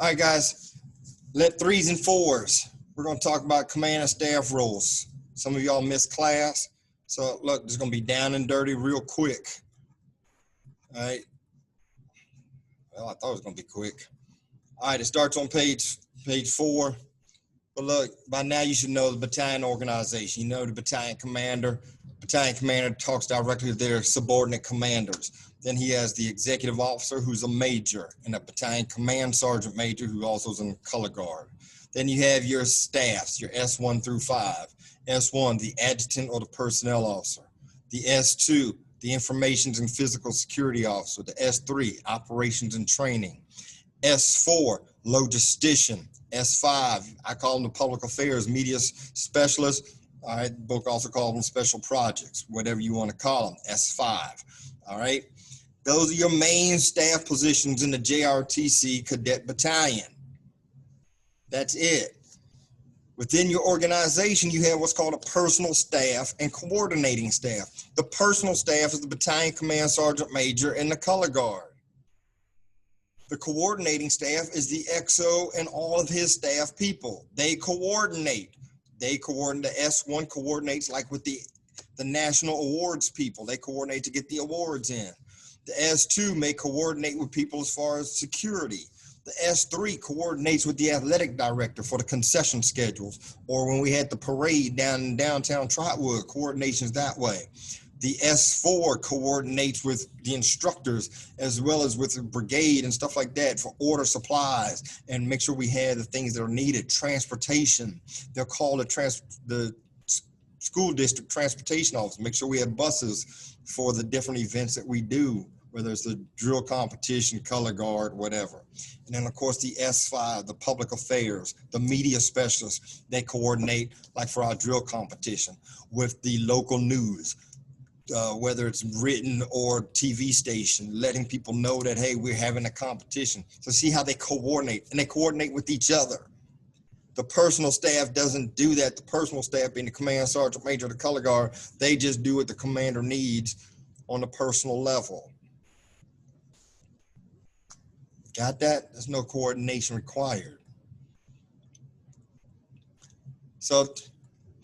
All right, guys, let threes and fours. We're going to talk about command and staff roles. Some of y'all missed class. So look, it's going to be down and dirty real quick. All right. Well, I thought it was going to be quick. All right, it starts on page 4. But look, by now you should know the battalion organization. You know the battalion commander. Battalion commander talks directly to their subordinate commanders. Then he has the executive officer, who's a major, and a battalion command sergeant major, who also is in color guard. Then you have your staffs, your S1 through 5. S1, the adjutant or the personnel officer. The S2, the information and physical security officer. The S3, operations and training. S4, logistician. S5, I call them the public affairs media specialist. All right, the book also calls them special projects, whatever you want to call them. S5. All right, those are your main staff positions in the JROTC Cadet Battalion. That's it. Within your organization, you have what's called a personal staff and coordinating staff. The personal staff is the battalion command sergeant major and the color guard. The coordinating staff is the XO and all of his staff people. They coordinate. The S1 coordinates like with the national awards people. They coordinate to get the awards in. The S2 may coordinate with people as far as security. The S3 coordinates with the athletic director for the concession schedules, or when we had the parade down in downtown Trotwood, coordinations that way. The S4 coordinates with the instructors as well as with the brigade and stuff like that for order supplies and make sure we have the things that are needed. Transportation, they'll call the school district transportation office, make sure we have buses for the different events that we do, whether it's the drill competition, color guard, whatever. And then of course the S5, the public affairs, the media specialists, they coordinate like for our drill competition with the local news. Whether it's written or TV station, letting people know that, hey, we're having a competition. So see how they coordinate, and they coordinate with each other. The personal staff doesn't do that. The personal staff, being the command sergeant major, the color guard, they just do what the commander needs on the personal level. Got that? There's no coordination required. So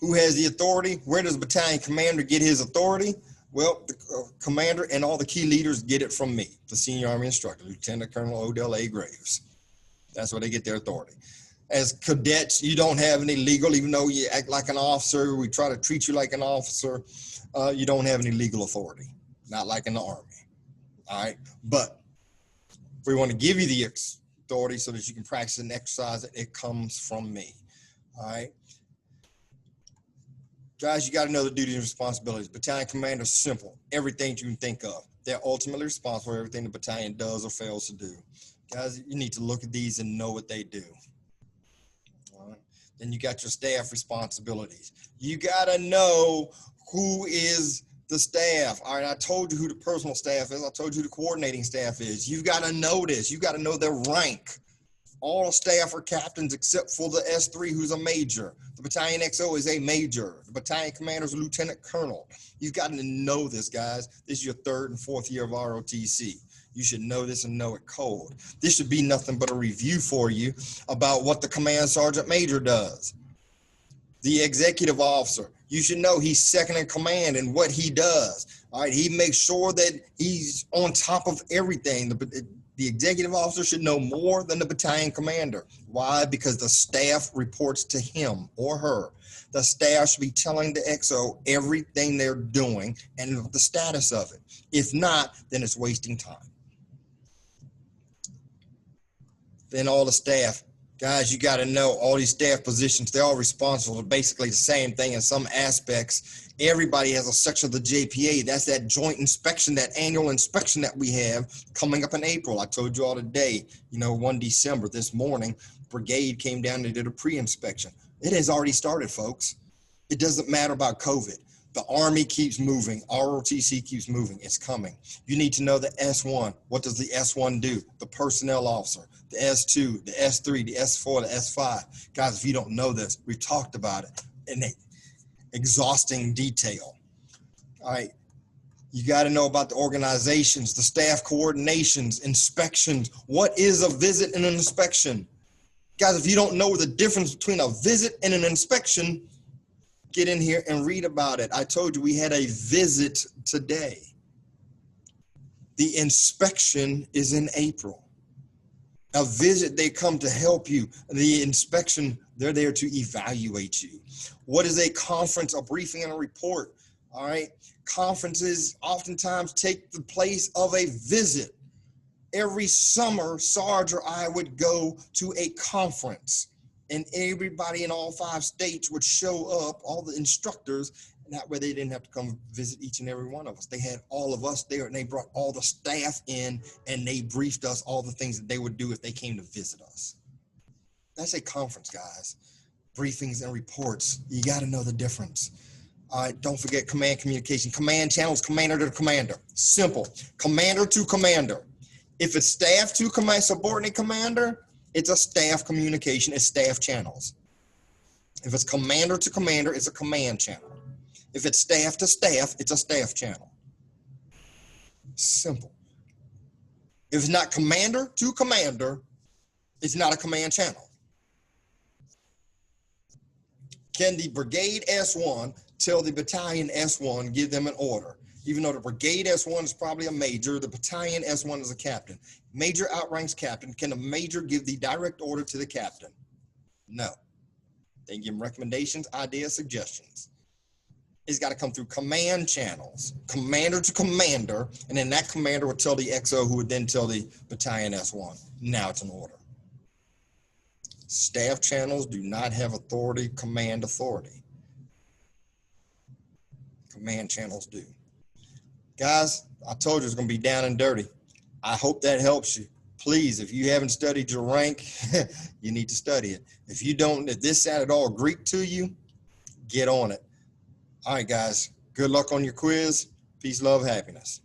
who has the authority? Where does the battalion commander get his authority? Well, the commander and all the key leaders get it from me, the senior Army instructor, Lieutenant Colonel Odell A. Graves. That's where they get their authority. As cadets, you don't have any legal, even though you act like an officer, we try to treat you like an officer, you don't have any legal authority, not like in the Army, all right? But if we want to give you the authority so that you can practice and exercise it, it comes from me, all right? Guys, you got to know the duties and responsibilities. Battalion commander is simple. Everything you can think of. They're ultimately responsible for everything the battalion does or fails to do. Guys, you need to look at these and know what they do. All right. Then you got your staff responsibilities. You got to know who is the staff. All right, I told you who the personal staff is. I told you who the coordinating staff is. You've got to know this. You got to know their rank. All staff are captains except for the S3, who's a major. The battalion XO is a major. The battalion commander is a lieutenant colonel. You've got to know this, guys. This is your 3rd and 4th year of ROTC. You should know this and know it cold. This should be nothing but a review for you about what the command sergeant major does. The executive officer, you should know he's second in command and what he does. All right, he makes sure that he's on top of everything. The executive officer should know more than the battalion commander. Why? Because the staff reports to him or her. The staff should be telling the XO everything they're doing and the status of it. If not, then it's wasting time. Then all the staff. Guys, you got to know all these staff positions, they're all responsible for basically the same thing in some aspects. Everybody has a section of the JPA. That's that joint inspection, that annual inspection that we have coming up in April. I told you all today, 1 December, this morning, brigade came down and did a pre-inspection. It has already started, folks. It doesn't matter about COVID. The Army keeps moving. ROTC keeps moving. It's coming. You need to know the S1. What does the S1 do? The personnel officer, the S2, the S3, the S4, the S5. Guys, if you don't know this, we've talked about it in exhausting detail. All right. You got to know about the organizations, the staff coordinations, inspections. What is a visit and an inspection? Guys, if you don't know the difference between a visit and an inspection, get in here and read about it. I told you we had a visit today. The inspection is in April. A visit, they come to help you. The inspection, they're there to evaluate you. What is a conference, a briefing, and a report? All right. Conferences oftentimes take the place of a visit. Every summer, Sarge or I would go to a conference, and everybody in all 5 states would show up, all the instructors, and that way they didn't have to come visit each and every one of us. They had all of us there, and they brought all the staff in, and they briefed us all the things that they would do if they came to visit us. That's a conference, guys. Briefings and reports. You got to know the difference. All right, don't forget command communication. Command channels, commander to commander. Simple. Commander to commander. If it's staff to command, subordinate commander, it's a staff communication. It's staff channels. If it's commander to commander, it's a command channel. If it's staff to staff, it's a staff channel. Simple. If it's not commander to commander, it's not a command channel. Can the brigade S1 tell the battalion S1, give them an order? Even though the brigade S1 is probably a major, the battalion S1 is a captain. Major outranks captain. Can the major give the direct order to the captain? No. They can give them recommendations, ideas, suggestions. It's got to come through command channels, commander to commander, and then that commander would tell the XO, who would then tell the battalion S1. Now it's an order. Staff channels do not have authority, command authority. Command channels do. Guys, I told you it's going to be down and dirty. I hope that helps you. Please, if you haven't studied your rank, you need to study it. If you don't, if this sounded all Greek to you, get on it. All right, guys, good luck on your quiz. Peace, love, happiness.